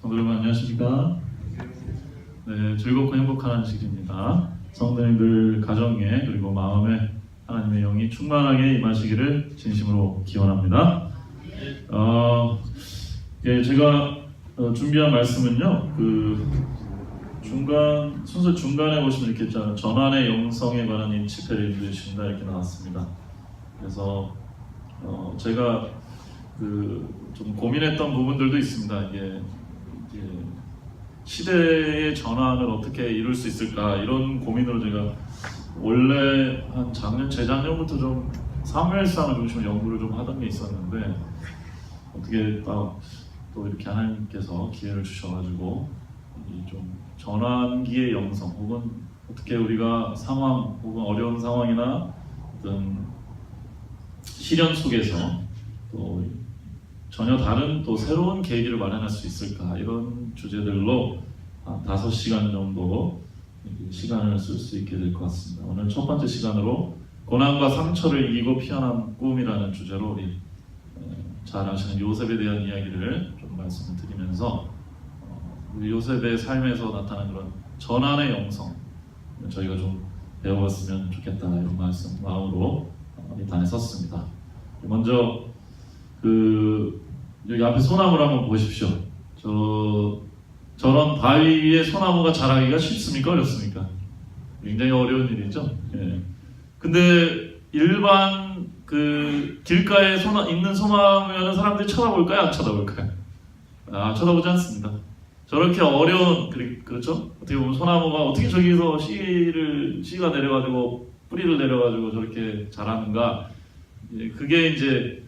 성도 여러분 안녕하십니까? 네, 즐겁고 행복한 안식입니다. 성도님들 가정에 그리고 마음에 하나님의 영이 충만하게 임하시기를 진심으로 기원합니다. 제가 준비한 말씀은요, 순서 중간에 보시면 이렇게 전환의 영성에 관한 인치패를 읽으신다 이렇게 나왔습니다. 그래서 제가 좀 고민했던 부분들도 있습니다. 이게 시대의 전환을 어떻게 이룰 수 있을까 이런 고민으로 제가 원래 한 재작년부터 좀 사무엘상을 중심으로 연구를 좀 하던 게 있었는데 어떻게 또 이렇게 하나님께서 기회를 주셔가지고 이 좀 전환기의 영성 혹은 어떻게 우리가 상황 혹은 어려운 상황이나 어떤 시련 속에서 또 전혀 다른 또 새로운 계기를 마련할 수 있을까 이런 주제들로 5시간 정도 시간을 쓸 수 있게 될 것 같습니다. 오늘 첫 번째 시간으로 고난과 상처를 이기고 피어난 꿈이라는 주제로 우리 잘 아시는 요셉에 대한 이야기를 좀 말씀을 드리면서 우리 요셉의 삶에서 나타나는 그런 전환의 영성 저희가 좀 배워봤으면 좋겠다 이런 마음으로 이 단에 썼습니다. 먼저 여기 앞에 소나무를 한번 보십시오. 저런 바위 위에 소나무가 자라기가 쉽습니까? 어렵습니까? 굉장히 어려운 일이죠. 예. 근데 일반 길가에 있는 소나무면 사람들이 쳐다볼까요? 안 쳐다볼까요? 쳐다보지 않습니다. 저렇게 어려운, 그렇죠? 어떻게 보면 소나무가 어떻게 저기서 씨가 내려가지고 뿌리를 내려가지고 저렇게 자라는가? 그게 이제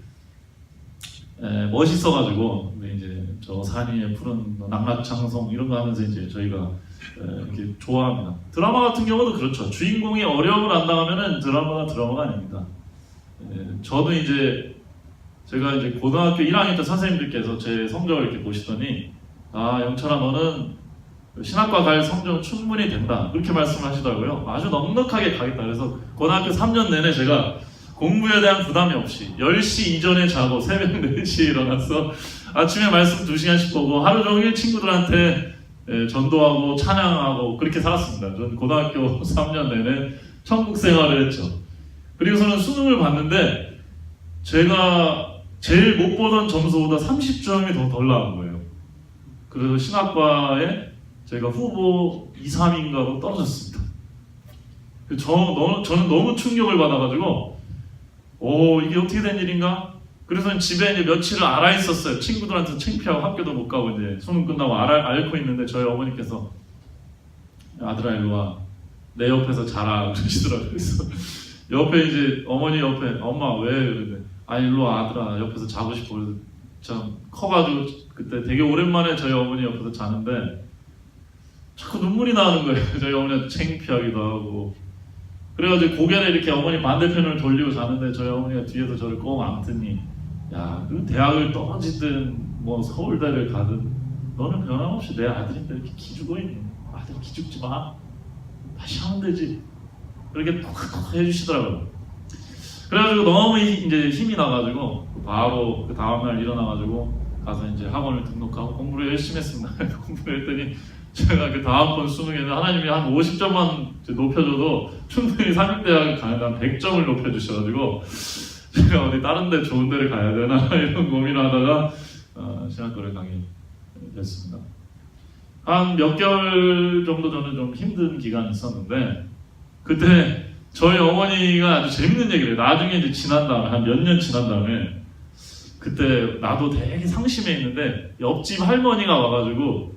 멋있어가지고 이제 저 산 위에 푸른 낙낙창송 이런 거 하면서 이제 저희가 이렇게 좋아합니다. 드라마 같은 경우도 그렇죠. 주인공이 어려움을 안 당하면은 드라마가 아닙니다. 저도 이제 제가 이제 고등학교 1학년 때 선생님들께서 제 성적을 이렇게 보시더니 영철아 너는 신학과 갈 성적은 충분히 된다 그렇게 말씀하시더라고요. 아주 넉넉하게 가겠다. 그래서 고등학교 3년 내내 제가 공부에 대한 부담이 없이 10시 이전에 자고 새벽 4시에 일어나서 아침에 말씀 2시간씩 보고 하루 종일 친구들한테 전도하고 찬양하고 그렇게 살았습니다. 저는 고등학교 3년 내내 천국 생활을 했죠. 그리고서는 수능을 봤는데 제가 제일 못 보던 점수보다 30점이 더 덜 나온 거예요. 그래서 신학과에 제가 후보 2, 3위인가로 떨어졌습니다. 저는 너무 충격을 받아가지고 이게 어떻게 된 일인가? 그래서 집에 이제 며칠을 앓아 있었어요. 친구들한테 창피하고 학교도 못 가고 이제 수능 끝나고 앓고 있는데 저희 어머니께서 아들아 일로 와. 내 옆에서 자라 그러시더라고요. 그래서 옆에 이제 어머니 옆에 엄마 왜? 그러는데 일로 와 아들아 옆에서 자고 싶어. 그래서 참 커가지고 그때 되게 오랜만에 저희 어머니 옆에서 자는데 자꾸 눈물이 나는 거예요. 저희 어머니한테 창피하기도 하고 그래가지고 고개를 이렇게 어머니 반대편을 돌리고 자는데 저희 어머니가 뒤에서 저를 꼭 안더니 그 대학을 떨어지든 뭐 서울대를 가든 너는 변함없이 내 아들인데 이렇게 기죽어 있니? 아들 기죽지 마. 다시 하면 되지. 그렇게 톡톡 해주시더라고요. 그래가지고 너무 이제 힘이 나가지고 바로 그 다음날 일어나가지고 가서 이제 학원을 등록하고 공부를 열심히 했습니다. 공부를 했더니 제가 그 다음번 수능에는 하나님이 한 50점만 높여줘도 충분히 상륙대학을 가능한 100점을 높여주셔가지고 제가 어디 다른 데 좋은 데를 가야 되나 이런 고민을 하다가 신학교를 가게 됐습니다. 한 몇 개월 정도 저는 좀 힘든 기간이 있었는데 그때 저희 어머니가 아주 재밌는 얘기를 해요. 나중에 이제 지난 다음에 한 몇 년 지난 다음에 그때 나도 되게 상심해 있는데 옆집 할머니가 와가지고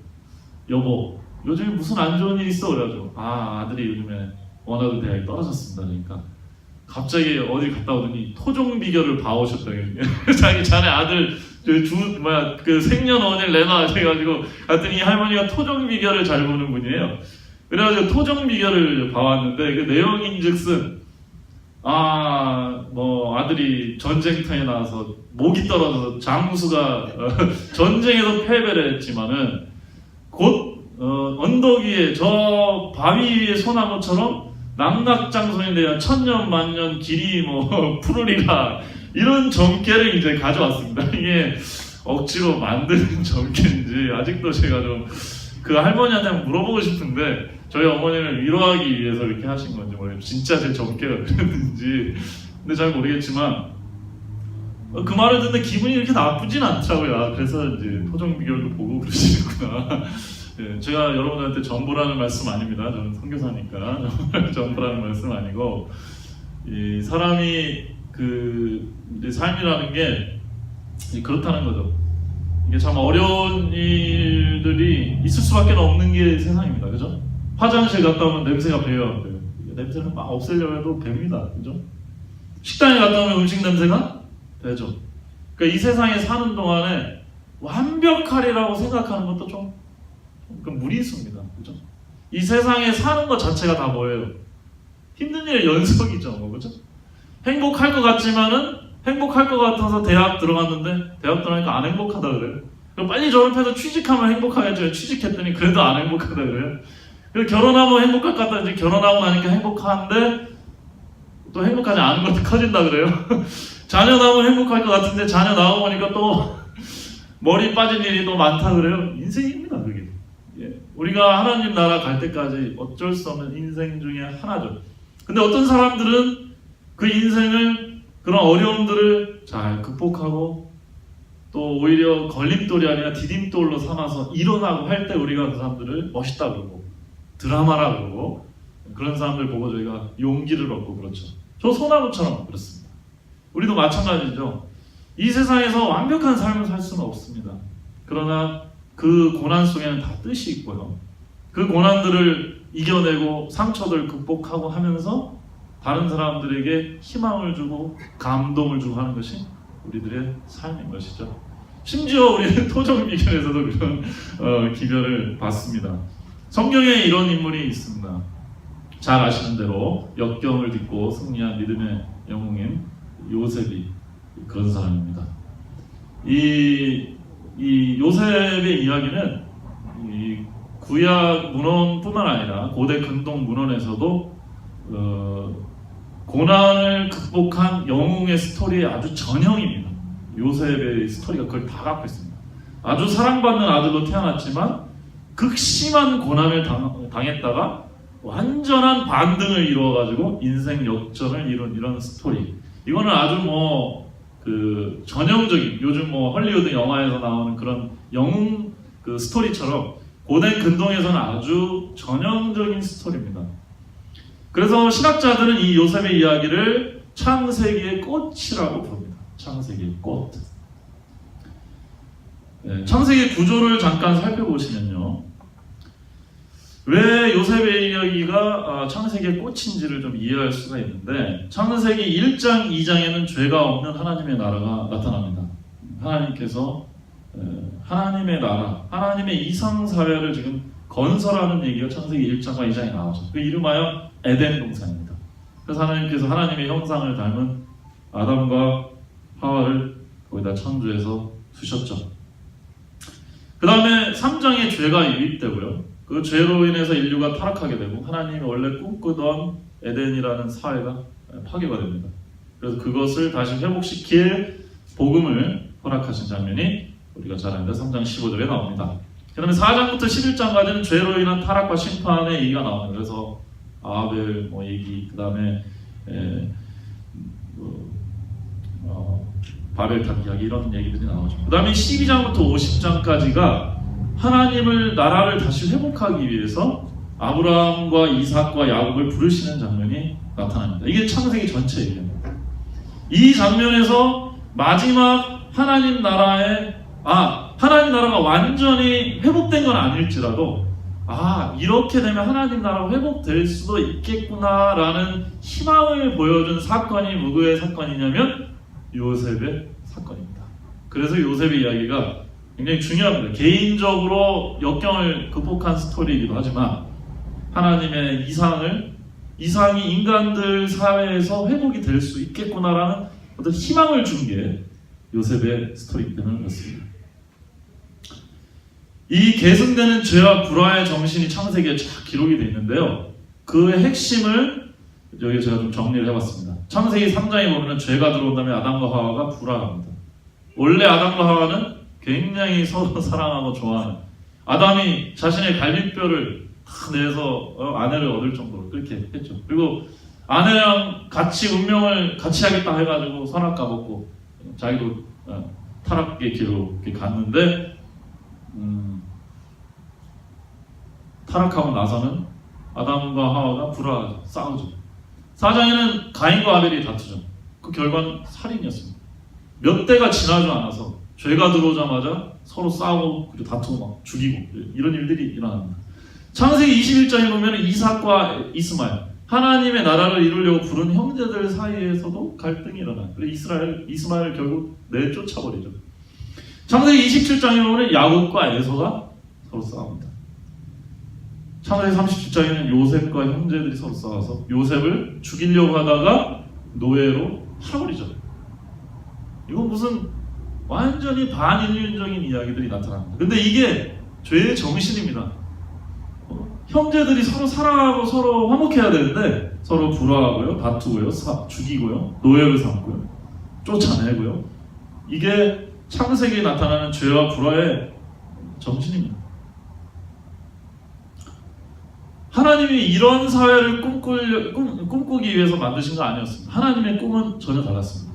여보 요즘에 무슨 안 좋은 일 있어? 그래가지고 아들이 요즘에 원하던 대학에 떨어졌습니다. 그러니까 갑자기 어디 갔다 오더니 토종 비결을 봐오셨다고 자기 자네 아들 그 생년원일 내놔 해가지고 갔더니 할머니가 토종 비결을 잘 보는 분이에요. 그래가지고 토종 비결을 봐왔는데 그 내용인즉슨 아들이 전쟁터에 나와서 목이 떨어져서 장수가 전쟁에서 패배를 했지만은 곧 언덕 위에 저 바위 위에 소나무처럼 낙낙장성에 대한 천년 만년 길이 푸르리라 이런 점괘를 이제 가져왔습니다. 이게 억지로 만드는 점괘인지 아직도 제가 좀 그 할머니한테 한번 물어보고 싶은데 저희 어머니를 위로하기 위해서 이렇게 하신 건지 모르겠어요. 진짜 제 점괘가 그랬는지 근데 잘 모르겠지만 그 말을 듣는데 기분이 이렇게 나쁘진 않더라고요. 그래서 이제 토종 비결도 보고 그러시는구나. 예, 제가 여러분한테 전보라는 말씀 아닙니다. 저는 선교사니까 전보라는 말씀 아니고 이 사람이 그 이제 삶이라는 게 그렇다는 거죠. 이게 참 어려운 일들이 있을 수밖에 없는 게 세상입니다. 그죠? 화장실 갔다 오면 냄새가 배요. 냄새를 막 없애려고 해도 뵭니다. 그죠? 식당에 갔다 오면 음식 냄새가 배죠. 그러니까 이 세상에 사는 동안에 완벽하리라고 생각하는 것도 좀 무리수입니다. 그죠? 이 세상에 사는 것 자체가 다 뭐예요? 힘든 일의 연속이죠. 뭐, 그죠? 행복할 것 같지만은 행복할 것 같아서 대학 들어갔는데 대학 들어가니까 안 행복하다 그래요. 그럼 빨리 졸업해서 취직하면 행복하겠죠. 취직했더니 그래도 안 행복하다 그래요. 그리고 결혼하면 행복할 것 같다. 이제 결혼하고 나니까 행복한데 또 행복하지 않은 것도 커진다 그래요. 자녀 나오면 행복할 것 같은데 자녀 나오고 보니까 또 머리 빠진 일이 또 많다 그래요. 인생입니다 그게. 예. 우리가 하나님 나라 갈 때까지 어쩔 수 없는 인생 중에 하나죠. 근데 어떤 사람들은 그 인생을 그런 어려움들을 잘 극복하고 또 오히려 걸림돌이 아니라 디딤돌로 삼아서 일어나고 할 때 우리가 그 사람들을 멋있다 그러고 드라마라 그러고 그런 사람들 보고 저희가 용기를 얻고 그렇죠. 저 소나무처럼 그렇습니다. 우리도 마찬가지죠. 이 세상에서 완벽한 삶을 살 수는 없습니다. 그러나 그 고난 속에는 다 뜻이 있고요. 그 고난들을 이겨내고 상처들 극복하고 하면서 다른 사람들에게 희망을 주고 감동을 주고 하는 것이 우리들의 삶인 것이죠. 심지어 우리는 토종 비결에서도 그런 기별을 받습니다. 성경에 이런 인물이 있습니다. 잘 아시는 대로 역경을 딛고 승리한 믿음의 영웅인 요셉이 그런 사람입니다. 이 요셉의 이야기는 이 구약 문헌뿐만 아니라 고대 근동 문헌에서도 고난을 극복한 영웅의 스토리의 아주 전형입니다. 요셉의 스토리가 그걸 다 갖고 있습니다. 아주 사랑받는 아들로 태어났지만 극심한 고난을 당했다가 완전한 반등을 이루어가지고 인생 역전을 이룬 이런 스토리. 이거는 아주 그 전형적인 요즘 헐리우드 영화에서 나오는 그런 영웅 그 스토리처럼 고대 근동에서는 아주 전형적인 스토리입니다. 그래서 신학자들은 이 요셉의 이야기를 창세기의 꽃이라고 부릅니다. 창세기의 꽃. 네, 창세기 구조를 잠깐 살펴보시면요. 왜 요셉의 이야기가 창세기의 꽃인지를 좀 이해할 수가 있는데 창세기 1장, 2장에는 죄가 없는 하나님의 나라가 나타납니다. 하나님께서 하나님의 나라, 하나님의 이상사회를 지금 건설하는 얘기가 창세기 1장과 2장에 나오죠. 그 이름하여 에덴 동산입니다. 그래서 하나님께서 하나님의 형상을 닮은 아담과 하와를 거기다 창조해서 두셨죠. 그 다음에 3장에 죄가 유입되고요. 그 죄로 인해서 인류가 타락하게 되고 하나님이 원래 꿈꾸던 에덴이라는 사회가 파괴가 됩니다. 그래서 그것을 다시 회복시킬 복음을 허락하신 장면이 우리가 잘 아는 3장 15절에 나옵니다. 그 다음에 4장부터 11장까지는 죄로 인한 타락과 심판의 얘기가 나옵니다. 그래서 아벨 얘기, 그 다음에 바벨탑 이야기 이런 얘기들이 나오죠. 그 다음에 12장부터 50장까지가 하나님을 나라를 다시 회복하기 위해서 아브라함과 이삭과 야곱을 부르시는 장면이 나타납니다. 이게 창세기 전체 얘기입니다. 이 장면에서 마지막 하나님 나라가 완전히 회복된 건 아닐지라도 이렇게 되면 하나님 나라가 회복될 수도 있겠구나라는 희망을 보여준 사건이 누구의 사건이냐면 요셉의 사건입니다. 그래서 요셉의 이야기가 굉장히 중요합니다. 개인적으로 역경을 극복한 스토리이기도 하지만 하나님의 이상이 인간들 사회에서 회복이 될 수 있겠구나라는 어떤 희망을 준 게 요셉의 스토리이기 때문에 그렇습니다. 이 계승되는 죄와 불화의 정신이 창세기에 쫙 기록이 되어 있는데요. 그의 핵심을 여기 제가 좀 정리를 해봤습니다. 창세기 3장에 보면 죄가 들어온 다음에 아담과 하와가 불화합니다. 원래 아담과 하와는 굉장히 서로 사랑하고 좋아하는, 아담이 자신의 갈비뼈를 다 내서 아내를 얻을 정도로 그렇게 했죠. 그리고 아내랑 같이 운명을 같이 하겠다 해가지고 선악 까먹고 자기도 타락의 길로 이렇게 갔는데, 타락하고 나서는 아담과 하와가 불화하죠. 싸우죠. 4장에는 가인과 아벨이 다투죠. 그 결과는 살인이었습니다. 몇 대가 지나지 않아서 죄가 들어오자마자 서로 싸우고 그리고 다투고 막 죽이고 이런 일들이 일어납니다. 창세기 21장에 보면 이삭과 이스마엘, 하나님의 나라를 이루려고 부른 형제들 사이에서도 갈등이 일어나요. 그래서 이스마엘 결국 내쫓아버리죠. 창세기 27장에 보면 야곱과 에서가 서로 싸웁니다. 창세기 37장에는 요셉과 형제들이 서로 싸워서 요셉을 죽이려고 하다가 노예로 팔아버리죠. 이건 무슨 완전히 반인륜적인 이야기들이 나타납니다. 근데 이게 죄의 정신입니다. 형제들이 서로 사랑하고 서로 화목해야 되는데 서로 불화하고요, 다투고요, 죽이고요, 노예를 삼고요, 쫓아내고요. 이게 창세기에 나타나는 죄와 불화의 정신입니다. 하나님이 이런 사회를 꿈꾸기 위해서 만드신 거 아니었습니다. 하나님의 꿈은 전혀 달랐습니다.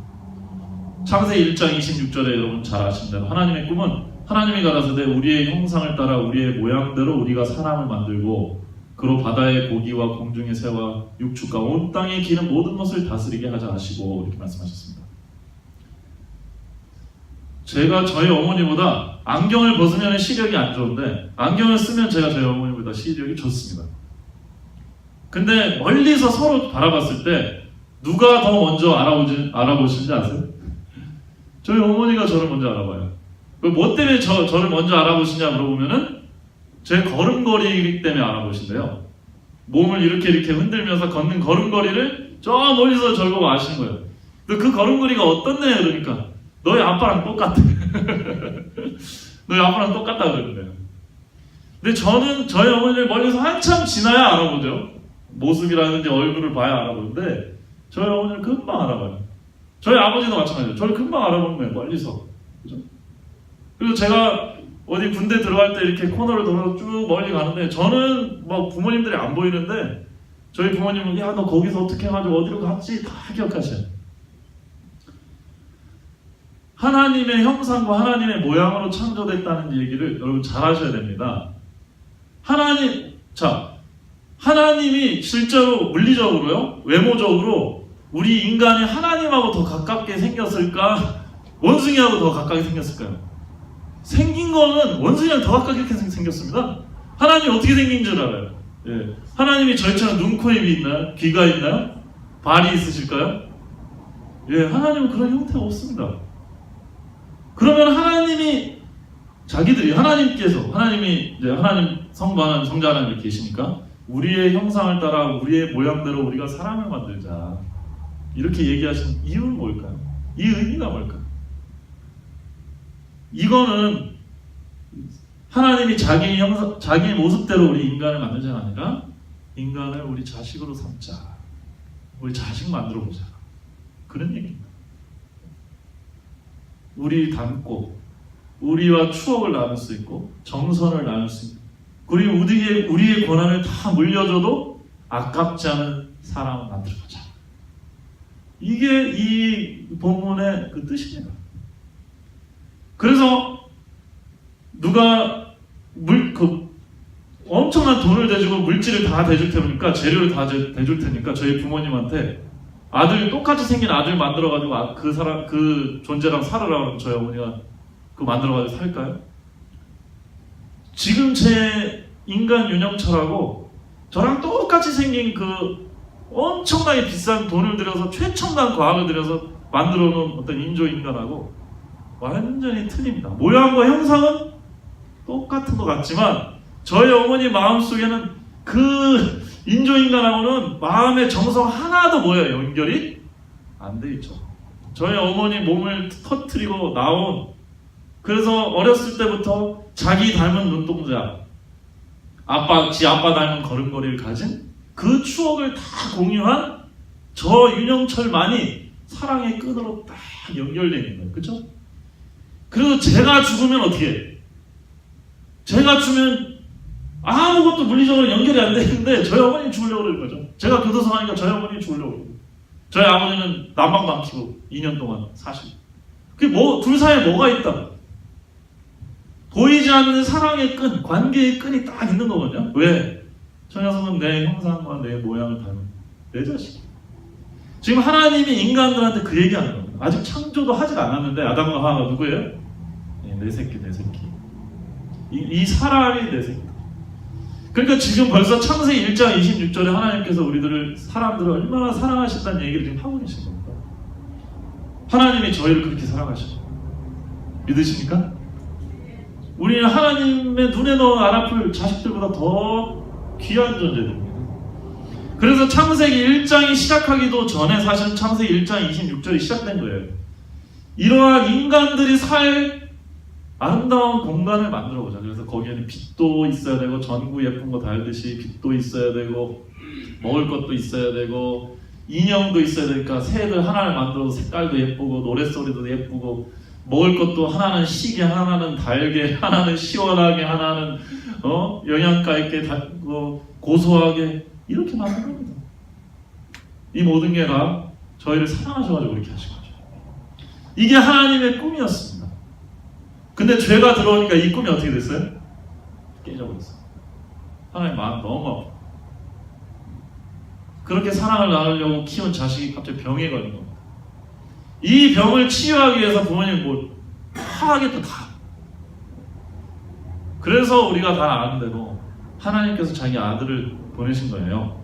창세기 1장 26절에 여러분 잘 아시는 대로 하나님의 꿈은 하나님이 가라사대 우리의 형상을 따라 우리의 모양대로 우리가 사람을 만들고 그로 바다의 고기와 공중의 새와 육축과 온 땅에 기는 모든 것을 다스리게 하자 하시고 이렇게 말씀하셨습니다. 제가 저희 어머니보다 안경을 벗으면 시력이 안 좋은데 안경을 쓰면 제가 저희 어머니보다 시력이 좋습니다. 근데 멀리서 서로 바라봤을 때 누가 더 먼저 알아보시는지 아세요? 저희 어머니가 저를 먼저 알아봐요. 뭐 때문에 저를 먼저 알아보시냐 물어보면은 제 걸음걸이이기 때문에 알아보신대요. 몸을 이렇게 흔들면서 걷는 걸음걸이를 저 멀리서 저를 보고 아시는 거예요. 근데 그 걸음걸이가 어떻네 그러니까 너희 아빠랑 똑같아. 너희 아빠랑 똑같다 그러는데요. 근데 저는 저희 어머니를 멀리서 한참 지나야 알아보죠. 모습이라든지 얼굴을 봐야 알아보는데 저희 어머니를 금방 알아봐요. 저희 아버지도 마찬가지예요. 저를 금방 알아보는 거예요. 멀리서. 그죠? 그리고 제가 어디 군대 들어갈 때 이렇게 코너를 돌아서 쭉 멀리 가는데 저는 뭐 부모님들이 안 보이는데 저희 부모님은 야 너 거기서 어떻게 해가지고 어디로 갔지? 다 기억하셔요. 하나님의 형상과 하나님의 모양으로 창조됐다는 얘기를 여러분 잘 하셔야 됩니다. 하나님이 실제로 물리적으로요, 외모적으로 우리 인간이 하나님하고 더 가깝게 생겼을까? 원숭이하고 더 가깝게 생겼을까요? 생긴 거는 원숭이랑 더 가깝게 생겼습니다. 하나님이 어떻게 생긴 줄 알아요? 예. 하나님이 저희처럼 눈, 코, 입이 있나요? 귀가 있나요? 발이 있으실까요? 예, 하나님은 그런 형태가 없습니다. 그러면 하나님이 하나님이 이제 하나님 성부 하나님 성자 하나님이 계시니까 우리의 형상을 따라 우리의 모양대로 우리가 사람을 만들자 이렇게 얘기하신 이유는 뭘까요? 이 의미가 뭘까요? 이거는 하나님이 자기 모습대로 우리 인간을 만들자가 아니라 인간을 우리 자식으로 삼자, 우리 자식 만들어보자 그런 얘기입니다. 우리 닮고 우리와 추억을 나눌 수 있고 정선을 나눌 수 있고 그리고 우리의 권한을 다 물려줘도 아깝지 않은 사람을 만들어보자. 이게 이 본문의 그 뜻입니다. 그래서 누가 엄청난 돈을 대주고 물질을 다 대줄 테니까 재료를 다 대줄 테니까 저희 부모님한테 똑같이 생긴 아들 만들어가지고 그 존재랑 살으라고 저희 어머니가 그거 만들어가지고 살까요? 지금 제 인간 윤영철하고 저랑 똑같이 생긴 그 엄청나게 비싼 돈을 들여서 최첨단 과학을 들여서 만들어 놓은 어떤 인조인간하고 완전히 틀립니다. 모양과 형상은 똑같은 것 같지만 저희 어머니 마음속에는 그 인조인간하고는 마음의 정성 하나도 연결이 안 돼 있죠. 저희 어머니 몸을 터뜨리고 나온, 그래서 어렸을 때부터 자기 닮은 눈동자, 지 아빠 닮은 걸음걸이를 가진 그 추억을 다 공유한 저 윤영철만이 사랑의 끈으로 딱 연결되어 있는 거예요. 그렇죠? 그래서 제가 죽으면 어떻게 해? 제가 죽으면 아무것도 물리적으로 연결이 안 되는데 저희 어머니 죽으려고 그러는 거죠. 제가 교도소 가니까 저희 어머니 죽으려고 그러고, 저희 아버지는 난방도 안 켜고 2년 동안 사실. 그게 뭐, 둘 사이에 뭐가 있다? 보이지 않는 사랑의 끈, 관계의 끈이 딱 있는 거거든요. 왜? 저 녀석은 내 형상과 내 모양을 닮은 내 자식. 지금 하나님이 인간들한테 그 얘기하는 겁니다. 아직 창조도 하질 않았는데 아담과 하와가 누구예요? 네, 내 새끼, 내 새끼. 이 사람이 내 새끼. 그러니까 지금 벌써 창세기 1장 26절에 하나님께서 사람들을 얼마나 사랑하신다는 얘기를 지금 하고 계신 겁니다. 하나님이 저희를 그렇게 사랑하시죠. 믿으십니까? 우리는 하나님의 눈에 넣어 안 아플 자식들보다 더 귀한 존재들입니다. 그래서 창세기 1장이 시작하기도 전에 사실은 창세기 1장 26절이 시작된 거예요. 이러한 인간들이 살 아름다운 공간을 만들어보자. 그래서 거기에는 빛도 있어야 되고, 전구 예쁜 거 달듯이 빛도 있어야 되고, 먹을 것도 있어야 되고, 인형도 있어야 되니까 새들 하나를 만들어서 색깔도 예쁘고, 노랫소리도 예쁘고, 먹을 것도 하나는 시게, 하나는 달게, 하나는 시원하게, 하나는 영양가 있게, 고소하게, 이렇게 만든 겁니다. 이 모든 게 다 저희를 사랑하셔가지고 그렇게 하신 거죠. 이게 하나님의 꿈이었습니다. 근데 죄가 들어오니까 이 꿈이 어떻게 됐어요? 깨져버렸어요. 하나님 마음 너무 아파. 그렇게 사랑을 나누려고 키운 자식이 갑자기 병에 걸린 겁니다. 이 병을 치유하기 위해서 부모님이 다 하겠다, 다. 그래서 우리가 다 아는 대로 하나님께서 자기 아들을 보내신 거예요.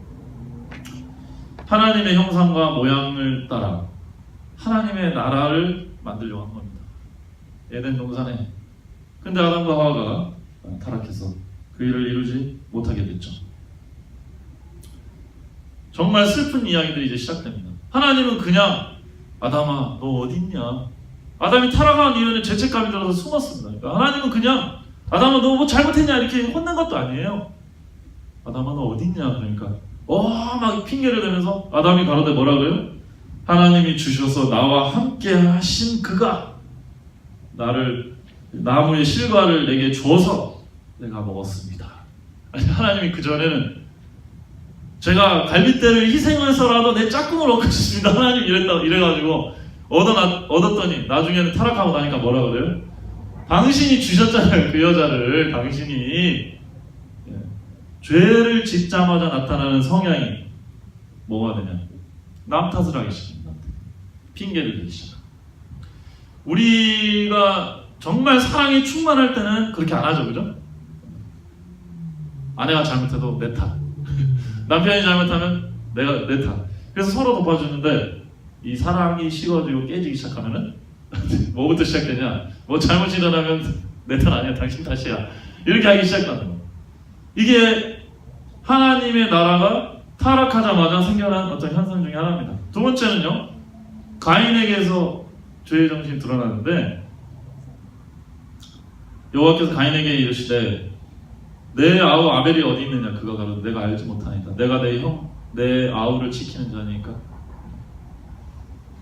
하나님의 형상과 모양을 따라 하나님의 나라를 만들려고 한 겁니다. 에덴 동산에. 근데 아담과 하와가 타락해서 그 일을 이루지 못하게 됐죠. 정말 슬픈 이야기들이 이제 시작됩니다. 하나님은 그냥 아담아 너 어디 있냐? 아담이 타락한 이유는 죄책감이 들어서 숨었습니다. 그러니까 하나님은 그냥 아담아 너 뭐 잘못했냐 이렇게 혼낸 것도 아니에요. 아담아 너 어디 있냐? 그러니까 막 핑계를 대면서 아담이 가로되 뭐라고요? 하나님이 주셔서 나와 함께 하신 그가 나를 나무의 실과를 내게 줘서 내가 먹었습니다. 아니, 하나님이 그 전에는 제가 갈빗대를 희생해서라도 내 짝꿍을 얻고 싶습니다. 하나님 이래가지고 얻었더니 나중에는 타락하고 나니까 뭐라 그래요? 당신이 주셨잖아요. 그 여자를 당신이 죄를 짓자마자 나타나는 성향이 뭐가 되냐? 남 탓을 하기 시작합니다. 핑계를 대기 시작. 우리가 정말 사랑이 충만할 때는 그렇게 안 하죠, 그죠? 아내가 잘못해도 내 탓, 남편이 잘못하면 내가 내 탓. 그래서 서로 덮어주는데 이 사랑이 식어지고 깨지기 시작하면은 뭐부터 시작되냐? 뭐 잘못이 일어나면 내 탓 아니야, 당신 탓이야. 이렇게 하기 시작하는 거예요. 이게 하나님의 나라가 타락하자마자 생겨난 어떤 현상 중에 하나입니다. 두 번째는요, 가인에게서 죄의 정신이 드러나는데 여호와께서 가인에게 이르시되 내 아우 아벨이 어디 있느냐? 그가 가로되 내가 알지 못하니까 내가 내 아우를 지키는 자니까.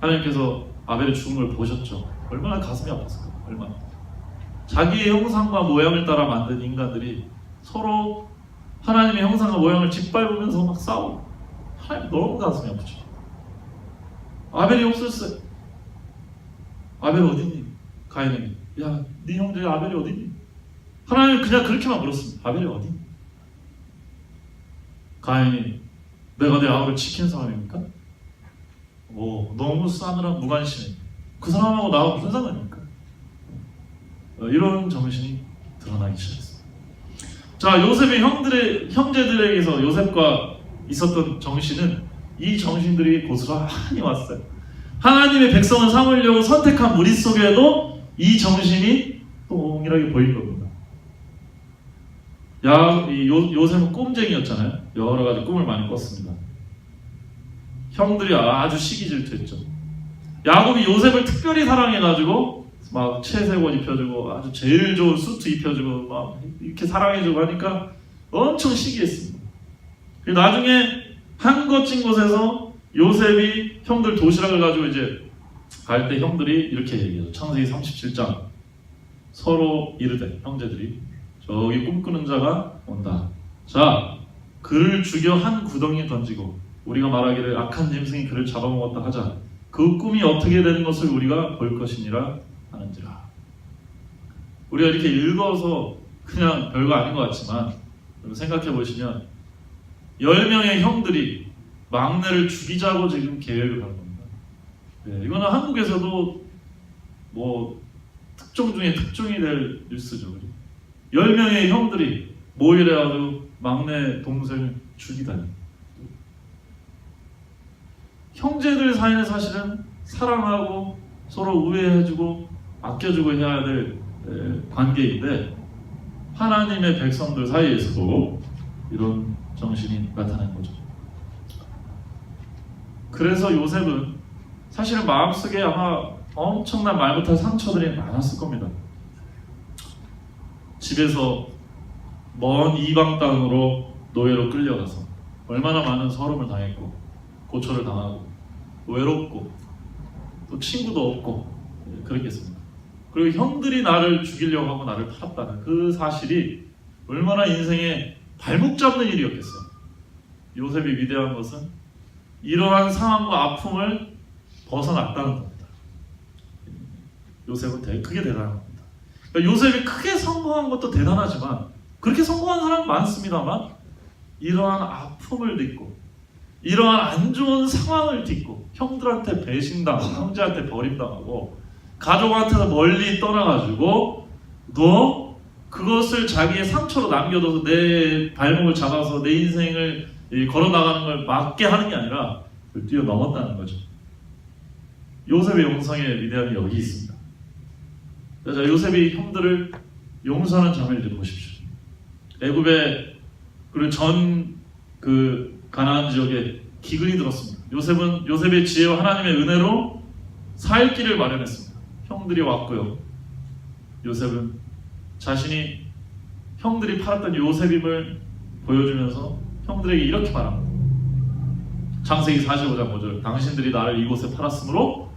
하나님께서 아벨의 죽음을 보셨죠. 얼마나 가슴이 아팠을까. 얼마나 자기의 형상과 모양을 따라 만든 인간들이 서로 하나님의 형상과 모양을 짓밟으면서 막 싸우고 하나님 너무 가슴이 아프죠. 아벨이 없었어요. 아벨 어디니? 가인에게 야, 네 형제 아벨이 어디니? 하나님 그냥 그렇게만 물었습니다. 아벨이 어디니? 가인이 내가 내 아우를 지키는 사람입니까? 너무 싸늘한 무관심해. 그 사람하고 나하고 무슨 상관입니까? 이런 정신이 드러나기 시작했습니다. 자, 요셉의 형제들에게서 요셉과 있었던 정신은 이 정신들이 고스란히 왔어요. 하나님의 백성을 삼으려고 선택한 무리 속에도 이 정신이 동일하게 보인 겁니다. 요셉은 꿈쟁이였잖아요. 여러 가지 꿈을 많이 꿨습니다. 형들이 아주 시기 질투했죠. 야곱이 요셉을 특별히 사랑해가지고 막 채색 옷 입혀주고 아주 제일 좋은 수트 입혀주고 막 이렇게 사랑해주고 하니까 엄청 시기했습니다. 나중에 한 거친 곳에서 요셉이 형들 도시락을 가지고 이제 갈 때 형들이 이렇게 얘기해요. 창세기 37장 서로 이르되 형제들이 저기 꿈꾸는 자가 온다. 자, 그를 죽여 한 구덩이에 던지고 우리가 말하기를 악한 짐승이 그를 잡아먹었다 하자. 그 꿈이 어떻게 되는 것을 우리가 볼 것이니라 하는지라. 우리가 이렇게 읽어서 그냥 별거 아닌 것 같지만 생각해 보시면 10명의 형들이 막내를 죽이자고 지금 계획을 하는 겁니다. 네, 이거는 한국에서도 뭐 특종 중에 특종이 될 뉴스죠. 10명의 형들이 모이래가지고 막내 동생을 죽이다니. 형제들 사이는 사실은 사랑하고 서로 우애해주고 아껴주고 해야 될 관계인데 하나님의 백성들 사이에서도 이런 정신이 나타나는 거죠. 그래서 요셉은 사실은 마음속에 아마 엄청난 말 못할 상처들이 많았을 겁니다. 집에서 먼 이방 땅으로 노예로 끌려가서 얼마나 많은 서름을 당했고 고초를 당하고 외롭고 또 친구도 없고 그랬겠습니다. 그리고 형들이 나를 죽이려고 하고 나를 팔았다는 그 사실이 얼마나 인생에 발목 잡는 일이었겠어요. 요셉이 위대한 것은 이러한 상황과 아픔을 벗어났다는 겁니다. 요셉은 크게 대단한 겁니다. 그러니까 요셉이 크게 성공한 것도 대단하지만 그렇게 성공한 사람 많습니다만 이러한 아픔을 딛고 이러한 안 좋은 상황을 딛고 형들한테 배신당하고 형제한테 버림당하고 가족한테서 멀리 떠나가지고 너 그것을 자기의 상처로 남겨둬서 내 발목을 잡아서 내 인생을 걸어나가는 걸 막게 하는 게 아니라 그걸 뛰어넘었다는 거죠. 요셉의 용성의 위대함이 여기 있습니다. 자, 요셉이 형들을 용서하는 장면을 보십시오. 애굽의 그리고 전 가나안 지역에 기근이 들었습니다. 요셉의 지혜와 하나님의 은혜로 살 길을 마련했습니다. 형들이 왔고요. 요셉은 자신이 형들이 팔았던 요셉임을 보여주면서 형들에게 이렇게 말합니다. 창세기 45장 5절 당신들이 나를 이곳에 팔았으므로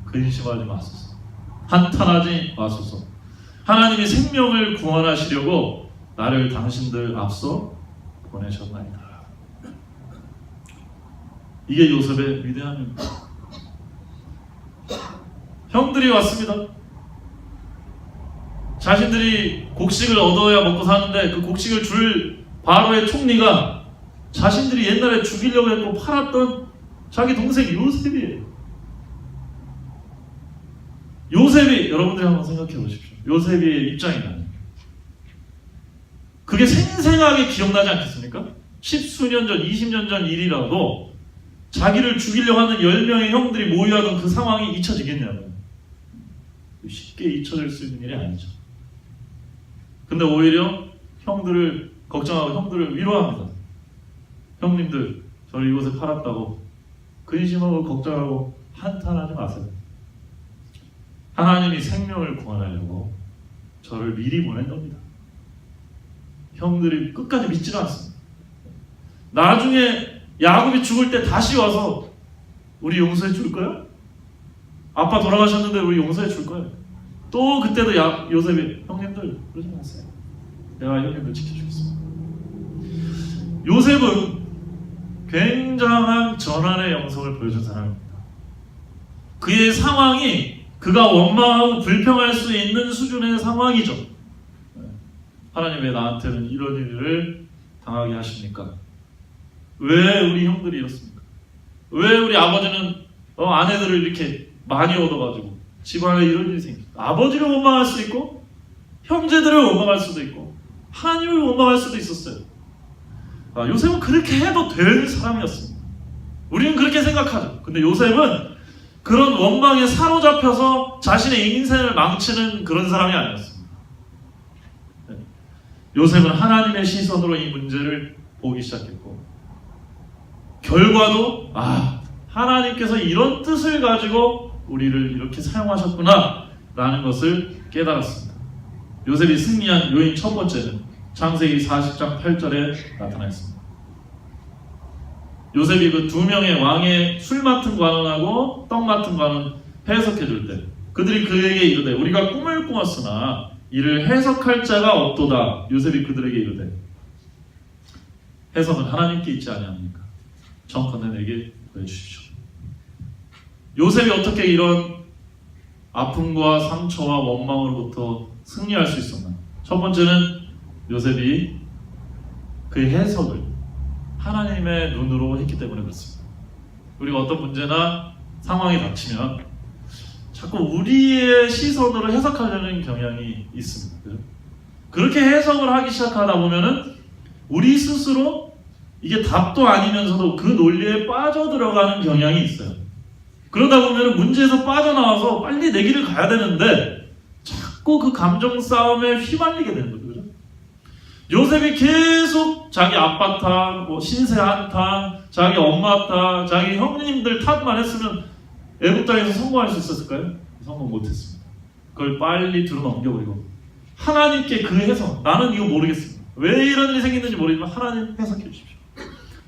근심하지 마소서. 한탄하지 마소서. 하나님이 생명을 구원하시려고 나를 당신들 앞서 보내셨나이다. 이게 요셉의 위대함입니다. 형들이 왔습니다. 자신들이 곡식을 얻어야 먹고 사는데 그 곡식을 줄 바로의 총리가 자신들이 옛날에 죽이려고 했고 팔았던 자기 동생 요셉이에요. 요셉이 여러분들이 한번 생각해 보십시오. 요셉의 입장이라면 그게 생생하게 기억나지 않겠습니까? 10수년 전, 20년 전 일이라도 자기를 죽이려고 하는 10명의 형들이 모여하던 그 상황이 잊혀지겠냐면 쉽게 잊혀질 수 있는 일이 아니죠. 근데 오히려 형들을 걱정하고 형들을 위로합니다. 형님들 저를 이곳에 팔았다고 근심하고 걱정하고 한탄하지 마세요. 하나님이 생명을 구원하려고 저를 미리 보낸 겁니다. 형들이 끝까지 믿지도 않습니다. 나중에 야곱이 죽을 때 다시 와서 우리 용서해 줄 거야? 아빠 돌아가셨는데 우리 용서해 줄 거야? 또 그때도 요셉이 형님들 그러지 마세요. 내가 형님들 지켜주겠습니다. 요셉은 굉장한 전환의 영성을 보여준 사람입니다. 그의 상황이 그가 원망하고 불평할 수 있는 수준의 상황이죠. 하나님 왜 나한테는 이런 일을 당하게 하십니까? 왜 우리 형들이 이렇습니까? 왜 우리 아버지는 아내들을 이렇게 많이 얻어가지고 집안에 이런 일이 생깁니까? 아버지를 원망할 수도 있고 형제들을 원망할 수도 있고 하나님을 원망할 수도 있었어요. 요셉은 그렇게 해도 될 사람이었습니다. 우리는 그렇게 생각하죠. 근데 요셉은 그런 원망에 사로잡혀서 자신의 인생을 망치는 그런 사람이 아니었습니다. 요셉은 하나님의 시선으로 이 문제를 보기 시작했고 결과도 하나님께서 이런 뜻을 가지고 우리를 이렇게 사용하셨구나 라는 것을 깨달았습니다. 요셉이 승리한 요인 첫 번째는 창세기 40장 8절에 나타나 있습니다. 요셉이 그 두 명의 왕의 술 맡은 관원하고 떡 맡은 관원 해석해 줄 때 그들이 그에게 이르되 우리가 꿈을 꾸었으나 이를 해석할 자가 없도다. 요셉이 그들에게 이르되 해석은 하나님께 있지 아니합니까? 정컨대 내게 보여주십시오. 요셉이 어떻게 이런 아픔과 상처와 원망으로부터 승리할 수 있었나? 첫 번째는 요셉이 그 해석을 하나님의 눈으로 했기 때문에 그렇습니다. 우리가 어떤 문제나 상황이 닥치면 자꾸 우리의 시선으로 해석하려는 경향이 있습니다. 그죠? 그렇게 해석을 하기 시작하다 보면은 우리 스스로 이게 답도 아니면서도 그 논리에 빠져들어가는 경향이 있어요. 그러다 보면 문제에서 빠져나와서 빨리 내 길을 가야 되는데 자꾸 그 감정 싸움에 휘말리게 되는 거죠. 그죠? 요셉이 계속 자기 아빠 탓, 뭐 신세 한탄, 자기 엄마 탓, 자기 형님들 탓만 했으면 애국 땅에서 성공할 수 있었을까요? 성공 못했습니다. 그걸 빨리 뒤로 넘겨버리고 하나님께 그 해석, 나는 이거 모르겠습니다. 왜 이런 일이 생겼는지 모르지만 하나님 해석해 주십시오.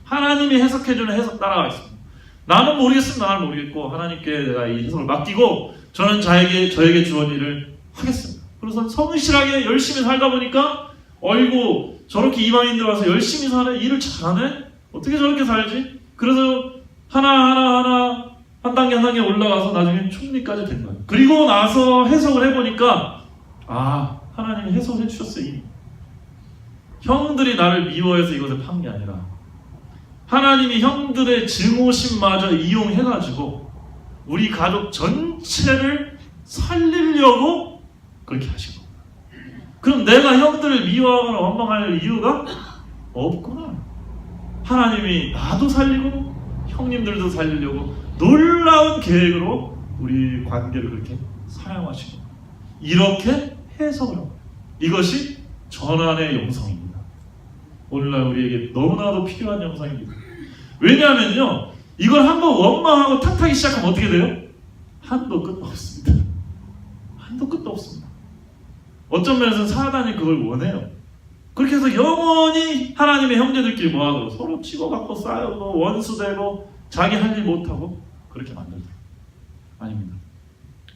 하나님이 해석해주는 해석 따라가 있습니다. 나는 모르겠습니다. 나는 모르겠고 하나님께 내가 이 해석을 맡기고 저는 저에게 주어진 일을 하겠습니다. 그래서 성실하게 열심히 살다 보니까 어이구 저렇게 이방인들 와서 열심히 사네? 일을 잘하네? 어떻게 저렇게 살지? 그래서 하나 한 단계 한 단계 올라가서 나중에 총리까지 된 거예요. 그리고 나서 해석을 해보니까 하나님이 해석을 해주셨어요. 이미. 형들이 나를 미워해서 이것을 판 게 아니라 하나님이 형들의 증오심마저 이용해가지고 우리 가족 전체를 살리려고 그렇게 하신 겁니다. 그럼 내가 형들을 미워하거나 원망할 이유가 없구나. 하나님이 나도 살리고 형님들도 살리려고 놀라운 계획으로 우리 관계를 그렇게 사용하신 겁니다. 이렇게 해석을 합니다. 이것이 전환의 영성입니다. 오늘날 우리에게 너무나도 필요한 영상입니다. 왜냐하면요, 이걸 한번 원망하고 탓하기 시작하면 어떻게 돼요? 한도 끝도 없습니다. 한도 끝도 없습니다. 어떤 면에서는 사단이 그걸 원해요. 그렇게 해서 영원히 하나님의 형제들끼리 모아서 서로 치고받고 싸우고 원수되고 자기 할 일 못하고 그렇게 만들더라고요. 아닙니다.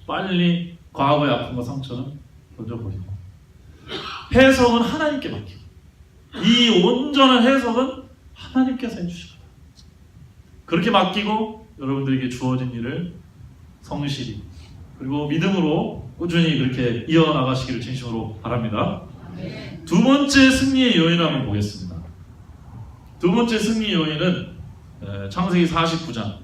빨리 과거의 아픔과 상처는 던져버리고 해석은 하나님께 맡기고 이 온전한 해석은 하나님께서 해주시고 그렇게 맡기고 여러분들에게 주어진 일을 성실히 그리고 믿음으로 꾸준히 그렇게 이어나가시기를 진심으로 바랍니다. 두 번째 승리의 요인을 한번 보겠습니다. 두 번째 승리 요인은 창세기 49장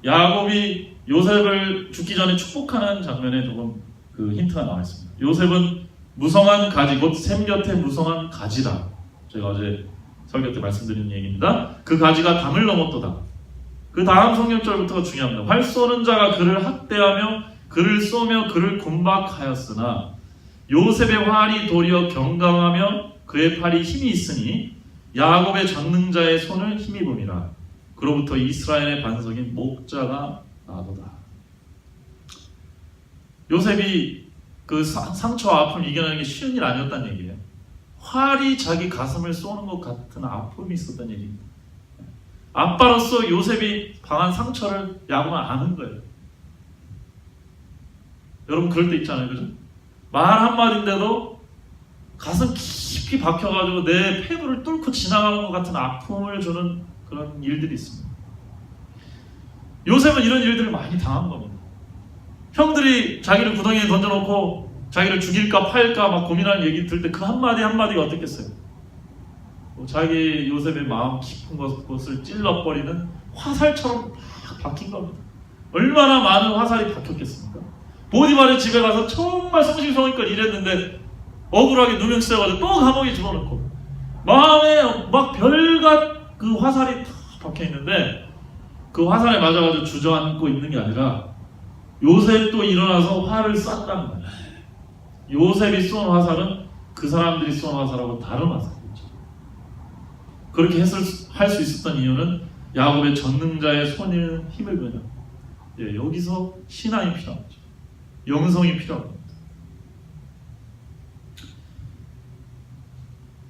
야곱이 요셉을 죽기 전에 축복하는 장면에 조금 그 힌트가 나와 있습니다. 요셉은 무성한 가지, 곧 샘 곁에 무성한 가지다. 제가 어제 설교 때 말씀드린 얘기입니다. 그 가지가 담을 넘었도다. 그 다음 성경절부터가 중요합니다. 활 쏘는 자가 그를 학대하며 그를 쏘며 그를 곤박하였으나 요셉의 활이 도리어 경강하며 그의 팔이 힘이 있으니 야곱의 전능자의 손을 힘입음이라. 그로부터 이스라엘의 반석인 목자가 나도다. 요셉이 그 상처와 아픔을 이겨내는 게 쉬운 일 아니었다는 얘기예요. 활이 자기 가슴을 쏘는 것 같은 아픔이 있었다는 얘기입니다. 아빠로서 요셉이 당한 상처를 야곱은 아는 거예요. 여러분 그럴 때 있잖아요. 그죠? 말 한마디인데도 가슴 깊이 박혀가지고 내 폐부를 뚫고 지나가는 것 같은 아픔을 주는 그런 일들이 있습니다. 요셉은 이런 일들을 많이 당한 겁니다. 형들이 자기를 구덩이에 던져놓고 자기를 죽일까 팔까 막 고민하는 얘기 들을 때 그 한마디 한마디가 어떻겠어요? 자기 요셉의 마음 깊은 것을 찔러버리는 화살처럼 막 박힌 겁니다. 얼마나 많은 화살이 박혔겠습니까? 보디발의 집에 가서 정말 성심성의껏 일했는데 억울하게 누명 쓰여가지고 또 감옥에 집어넣고 마음에 막 별것 그 화살이 다 박혀있는데 그 화살에 맞아가지고 주저앉고 있는 게 아니라 요셉도 일어나서 활을 쐈다는 거예요. 요셉이 쏜 화살은 그 사람들이 쏜 화살하고 다른 화살이죠. 그렇게 할 수 있었던 이유는 야곱의 전능자의 손에 힘을 거냐. 여기서 신앙이 필요한 거죠. 영성이 필요한 겁니다.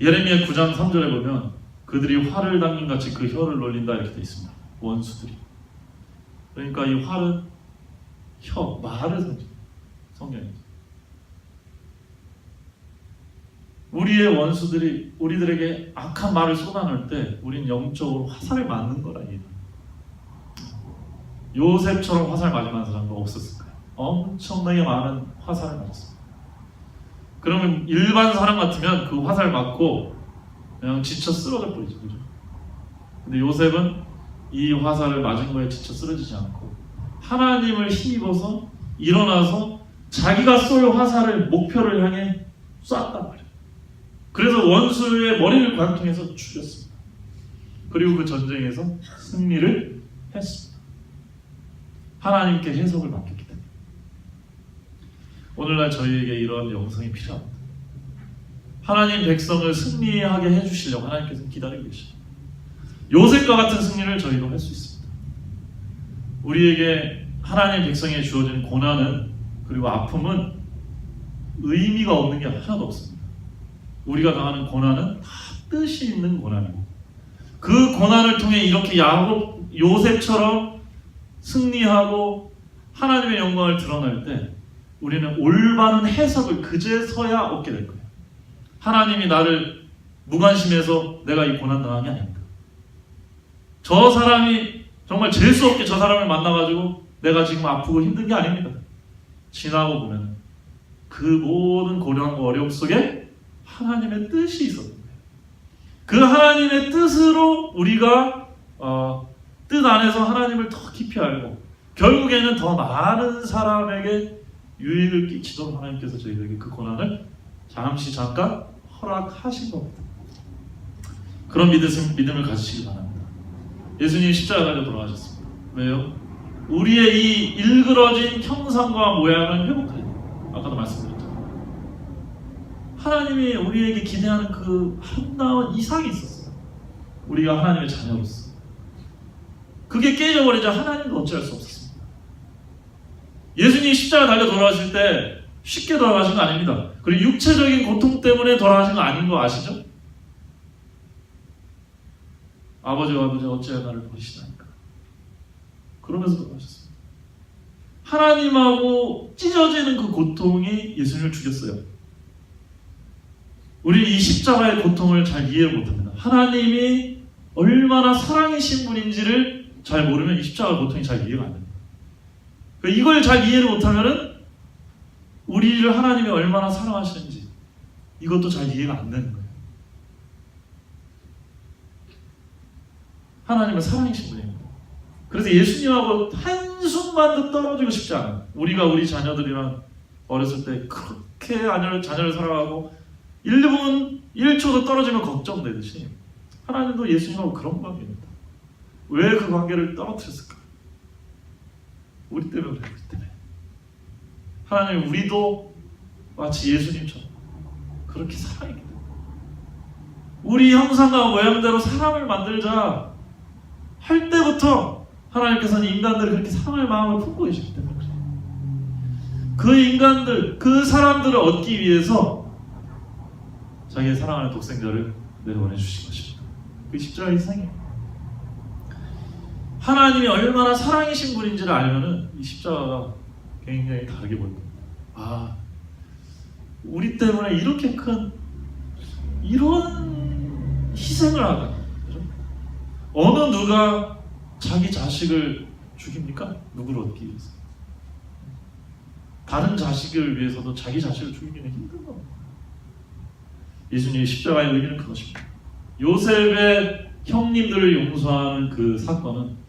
예레미야 9장 3절에 보면 그들이 활을 당긴 같이 그 혀를 놀린다 이렇게 되어 있습니다. 원수들이. 그러니까 이 활은 혀, 말을 성경입니다. 우리의 원수들이 우리들에게 악한 말을 쏟아낼 때 우린 영적으로 화살을 맞는 거라. 요셉처럼 화살 맞은 사람도 없었을까요? 엄청나게 많은 화살을 맞았습니다. 그러면 일반 사람 같으면 그 화살 맞고 그냥 지쳐 쓰러져 버리죠. 그죠? 근데 요셉은 이 화살을 맞은 거에 지쳐 쓰러지지 않고 하나님을 힘입어서 일어나서 자기가 쏠 화살을 목표를 향해 쐈단 말이에요. 그래서 원수의 머리를 관통해서 죽였습니다. 그리고 그 전쟁에서 승리를 했습니다. 하나님께 해석을 맡겼기 때문에. 오늘날 저희에게 이런 영성이 필요합니다. 하나님 백성을 승리하게 해주시려고 하나님께서 기다리고 계십니다. 요셉과 같은 승리를 저희도 할 수 있습니다. 우리에게 하나님 백성에 주어진 고난은 그리고 아픔은 의미가 없는 게 하나도 없습니다. 우리가 당하는 고난은 다 뜻이 있는 고난이고 그 고난을 통해 이렇게 요셉처럼 승리하고 하나님의 영광을 드러낼 때 우리는 올바른 해석을 그제서야 얻게 될 거예요. 하나님이 나를 무관심해서 내가 이 고난 당한 게 아닙니다. 저 사람이 정말 재수 없게 저 사람을 만나가지고 내가 지금 아프고 힘든 게 아닙니다. 지나고 보면 그 모든 고난과 어려움 속에 하나님의 뜻이 있었던 거예요. 그 하나님의 뜻으로 우리가 뜻 안에서 하나님을 더 깊이 알고 결국에는 더 많은 사람에게 유익을 끼치도록 하나님께서 저희에게 그 고난을 잠깐 허락하신 겁니다. 그런 믿음을 가지시기 바랍니다. 예수님이 십자가 달려 돌아가셨습니다. 왜요? 우리의 이 일그러진 형상과 모양을 회복해요. 아까도 말씀드렸잖아요. 하나님이 우리에게 기대하는 그 아름다운 이상이 있었어요. 우리가 하나님의 자녀로서. 그게 깨져버리자 하나님도 어찌할 수 없었습니다. 예수님이 십자가 달려 돌아가실 때 쉽게 돌아가신 거 아닙니다. 그리고 육체적인 고통 때문에 돌아가신 거 아닌 거 아시죠? 아버지와 아버지 어찌하여 나를 버리시나이까. 그러면서 돌아가셨습니다. 하나님하고 찢어지는 그 고통이 예수님을 죽였어요. 우리 이 십자가의 고통을 잘 이해를 못합니다. 하나님이 얼마나 사랑이신 분인지를 잘 모르면 이 십자가 고통이 잘 이해가 안 됩니다. 이걸 잘 이해를 못하면은 우리를 하나님이 얼마나 사랑하시는지 이것도 잘 이해가 안 되는 거예요. 하나님은 사랑이신 분입니다. 그래서 예수님하고 한순간도 떨어지고 싶지 않아요. 우리가 우리 자녀들이랑 어렸을 때 그렇게 자녀를 사랑하고 1분 1초도 떨어지면 걱정되듯이 하나님도 예수님하고 그런 관계입니다. 왜 그 관계를 떨어뜨렸을까? 우리 때문에 그래요. 우리 때문에. 하나님 우리도 마치 예수님처럼 그렇게 사랑했기 때문에 우리 형상과 모양대로 사람을 만들자 할 때부터 하나님께서는 인간들을 그렇게 사랑할 마음을 품고 계시기 때문에 그래요. 그 인간들, 그 사람들을 얻기 위해서 자기의 사랑하는 독생자를 내보내주신 것입니다. 그 십자가의 희생이에요. 하나님이 얼마나 사랑이신 분인지를 알면은 이 십자가가 굉장히 다르게 보입니다. 아, 우리 때문에 이렇게 큰 이런 희생을 하다. 그죠? 어느 누가 자기 자식을 죽입니까? 누구를 얻기 위해서? 다른 자식을 위해서도 자기 자식을 죽이기는 힘든 겁니다. 예수님의 십자가의 의미는 그것입니다. 요셉의 형님들을 용서하는 그 사건은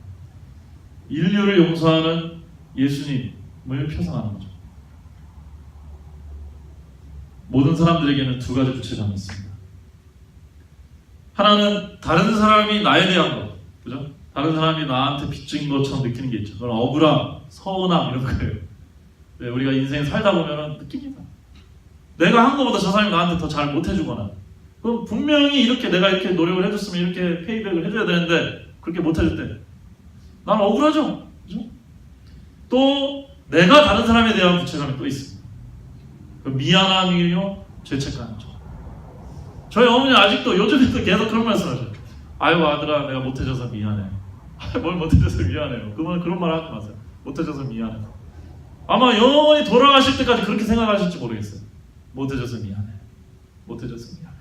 인류를 용서하는 예수님을 표상하는 거죠. 모든 사람들에게는 두 가지 부채감이 있습니다. 하나는 다른 사람이 나에 대한 것, 그죠? 다른 사람이 나한테 빚진 것처럼 느끼는 게 있죠. 그건 억울함, 서운함 이런 거예요. 네, 우리가 인생 살다 보면 느낍니다. 내가 한 것보다 저 사람이 나한테 더 잘 못해주거나 그럼 분명히 이렇게 내가 이렇게 노력을 해줬으면 이렇게 페이백을 해줘야 되는데 그렇게 못해줄 때 난 억울하죠. 그죠? 또 내가 다른 사람에 대한 부채감이 또 있습니다. 그 미안함이요 죄책감이죠. 저희 어머니 아직도 요즘에도 계속 그런 말씀하셔요. 아유 아들아 내가 못해줘서 미안해. 뭘 못해줘서 미안해요. 그런 말 하지 마세요. 못해줘서 미안해. 아마 영원히 돌아가실 때까지 그렇게 생각하실지 모르겠어요. 못해줘서 미안해. 못해줬으면 미안해.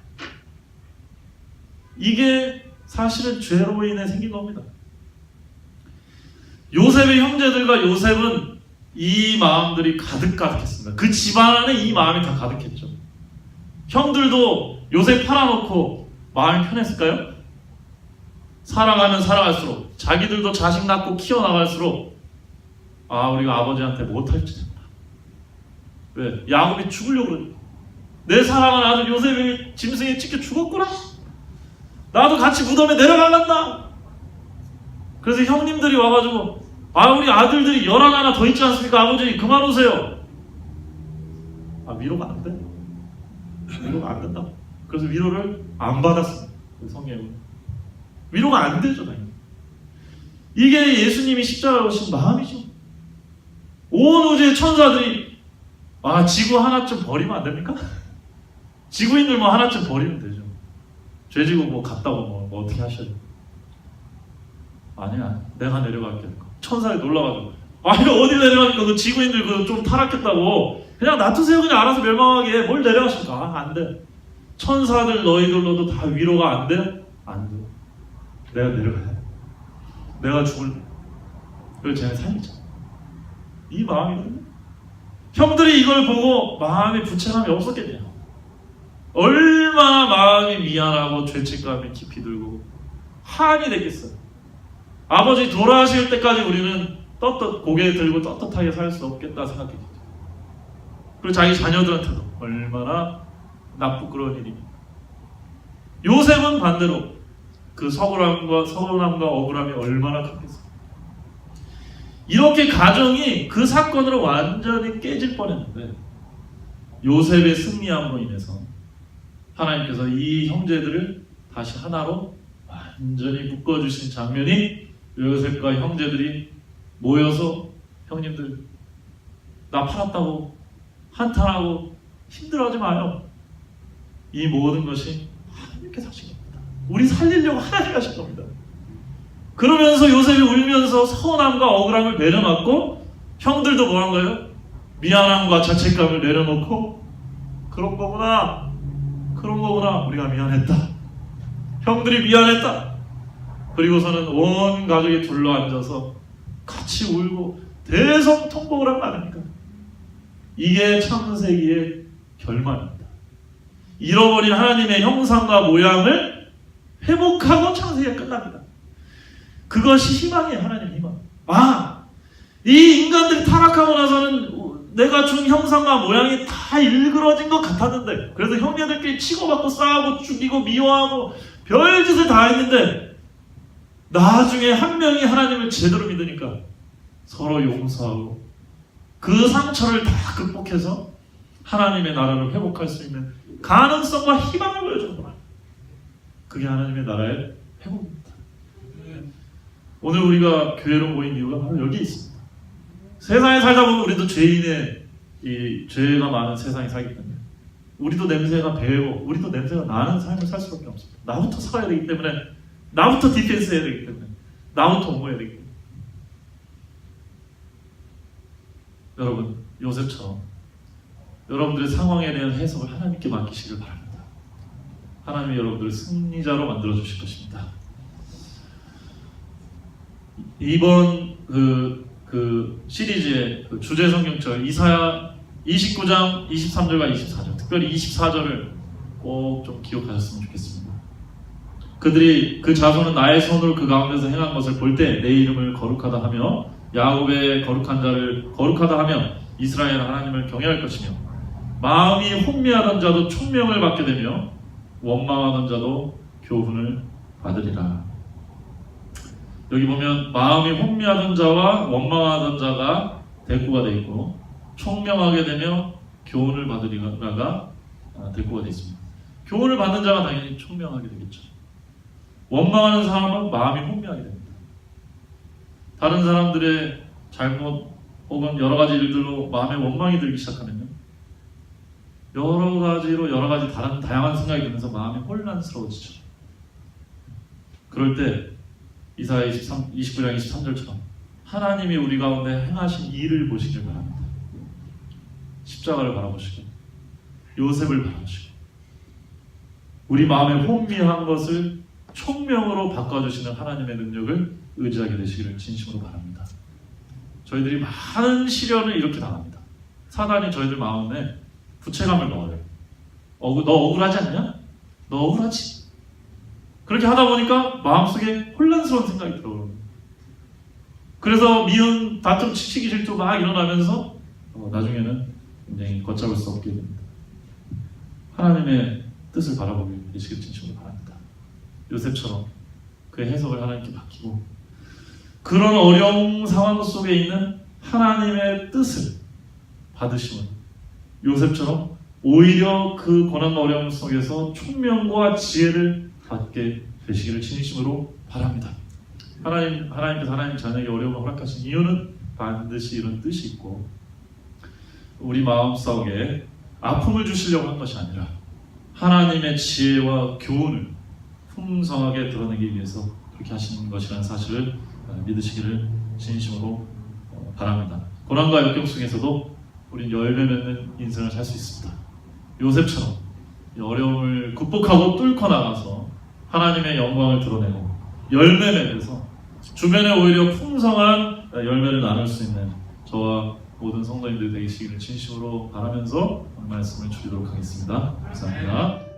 이게 사실은 죄로 인해 생긴 겁니다. 요셉의 형제들과 요셉은 이 마음들이 가득했습니다. 그 집안 안에 이 마음이 다 가득했죠. 형들도 요셉 팔아놓고 마음이 편했을까요? 살아가면 살아갈수록, 자기들도 자식 낳고 키워나갈수록 우리가 아버지한테 못할지 된다. 왜? 야곱이 죽으려고 그러니까. 내 사랑하는 아들 요셉이 짐승에 찢겨 죽었구나. 나도 같이 무덤에 내려갈란다. 그래서 형님들이 와가지고 우리 아들들이 11 더 있지 않습니까? 아버지 그만 오세요. 위로가 안 돼. 위로가 안 된다. 그래서 위로를 안 받았습니다. 성경은 위로가 안 되죠, 당연히. 이게 예수님이 십자가에 오신 마음이죠. 온 우주의 천사들이 지구 하나쯤 버리면 안 됩니까? 지구인들 하나쯤 버리면 되죠. 죄지고 갔다고 뭐 어떻게 하셔야 돼요? 아니야, 내가 내려갈게. 천사에 놀라가지고 어딜 내려가니까 그 지구인들 좀 타락했다고 그냥 놔두세요. 그냥 알아서 멸망하게. 뭘 내려가십니까? 안 돼. 천사들 너희들로도 다 위로가 안 돼? 안 돼. 내가 내려가야 돼. 내가 죽을래. 그리고 쟤네 살리자. 이 마음이거든요. 형들이 이걸 보고 마음에 부채감이 없었겠네요. 얼마나 마음이 미안하고 죄책감이 깊이 들고 한이 됐겠어요. 아버지 돌아가실 때까지 우리는 고개 들고 떳떳하게 살 수 없겠다 생각했죠. 그리고 자기 자녀들한테도 얼마나 나쁘끄러운 일입니다. 요셉은 반대로 그 서운함과 억울함이 얼마나 컸겠어요. 이렇게 가정이 그 사건으로 완전히 깨질 뻔했는데 요셉의 승리함으로 인해서 하나님께서 이 형제들을 다시 하나로 완전히 묶어주신 장면이 요셉과 형제들이 모여서 형님들 나 팔았다고 한탄하고 힘들어하지 마요. 이 모든 것이 하나님께서 하신 겁니다. 우리 살리려고 하나님이 하신 겁니다. 그러면서 요셉이 울면서 서운함과 억울함을 내려놓고 형들도 뭐란 거예요? 미안함과 자책감을 내려놓고 그런 거구나 우리가 미안했다. 형들이 미안했다. 그리고서는 온 가족이 둘러앉아서 같이 울고 대성통곡을 한 거 아닙니까? 이게 창세기의 결말입니다. 잃어버린 하나님의 형상과 모양을 회복하고 창세기가 끝납니다. 그것이 희망이에요. 하나님의 희망. 이 인간들이 타락하고 나서는 내가 준 형상과 모양이 다 일그러진 것 같았는데, 그래서 형제들끼리 치고받고 싸우고 죽이고 미워하고 별짓을 다 했는데 나중에 한 명이 하나님을 제대로 믿으니까 서로 용서하고 그 상처를 다 극복해서 하나님의 나라를 회복할 수 있는 가능성과 희망을 보여주는구나. 그게 하나님의 나라의 회복입니다. 오늘 우리가 교회로 모인 이유가 바로 여기 있습니다. 세상에 살다 보면 우리도 죄인의 이 죄가 많은 세상에 살기 때문에 우리도 냄새가 배고 우리도 냄새가 나는 삶을 살 수밖에 없습니다. 나부터 살아야 되기 때문에, 나부터 디펜스 해야 되기 때문에, 나부터 옹호해야 되기 때문에. 여러분, 요셉처럼 여러분들의 상황에 대한 해석을 하나님께 맡기시길 바랍니다. 하나님이 여러분들을 승리자로 만들어 주실 것입니다. 이번 그 시리즈의 그 주제 성경절 이사야 29장 23절과 24절, 특별히 24절을 꼭 좀 기억하셨으면 좋겠습니다. 그들이 그 자손은 나의 손으로 그 가운데서 행한 것을 볼 때 내 이름을 거룩하다 하며 야곱의 거룩한 자를 거룩하다 하며 이스라엘 하나님을 경외할 것이며 마음이 혼미하던 자도 총명을 받게 되며 원망하던 자도 교훈을 받으리라. 여기 보면 마음이 혼미하던 자와 원망하던 자가 대꾸가 되어 있고 총명하게 되며 교훈을 받으리라가 대꾸가 되어 있습니다. 교훈을 받는 자가 당연히 총명하게 되겠죠. 원망하는 사람은 마음이 혼미하게 됩니다. 다른 사람들의 잘못 혹은 여러 가지 일들로 마음에 원망이 들기 시작하면요, 여러 가지 다양한 생각이 들면서 마음이 혼란스러워지죠. 그럴 때 이사야 29장 23절처럼 하나님이 우리 가운데 행하신 일을 보시길 바랍니다. 십자가를 바라보시고 요셉을 바라보시고 우리 마음에 혼미한 것을 총명으로 바꿔주시는 하나님의 능력을 의지하게 되시기를 진심으로 바랍니다. 저희들이 많은 시련을 이렇게 당합니다. 사단이 저희들 마음에 부채감을 넣어요. 너 억울하지 않냐? 너 억울하지? 그렇게 하다 보니까 마음속에 혼란스러운 생각이 들어요. 그래서 미운, 다툼, 치기 질투 막 일어나면서 나중에는 굉장히 걷잡을 수 없게 됩니다. 하나님의 뜻을 바라보길 되시길 진심으로 바랍니다. 요셉처럼 그의 해석을 하나님께 맡기고 그런 어려운 상황 속에 있는 하나님의 뜻을 받으시면 요셉처럼 오히려 그 고난과 어려움 속에서 총명과 지혜를 받게 되시기를 진심으로 바랍니다. 하나님께서 하나님 자녀에게 어려움을 허락하신 이유는 반드시 이런 뜻이 있고 우리 마음속에 아픔을 주시려고 한 것이 아니라 하나님의 지혜와 교훈을 풍성하게 드러내기 위해서 그렇게 하시는 것이라는 사실을 믿으시기를 진심으로 바랍니다. 고난과 역경 속에서도 우린 열매 맺는 인생을 살 수 있습니다. 요셉처럼 이 어려움을 극복하고 뚫고 나가서 하나님의 영광을 드러내고 열매 맺어서 주변에 오히려 풍성한 열매를 나눌 수 있는 저와 모든 성도님들 되시기를 진심으로 바라면서 말씀을 드리도록 하겠습니다. 감사합니다.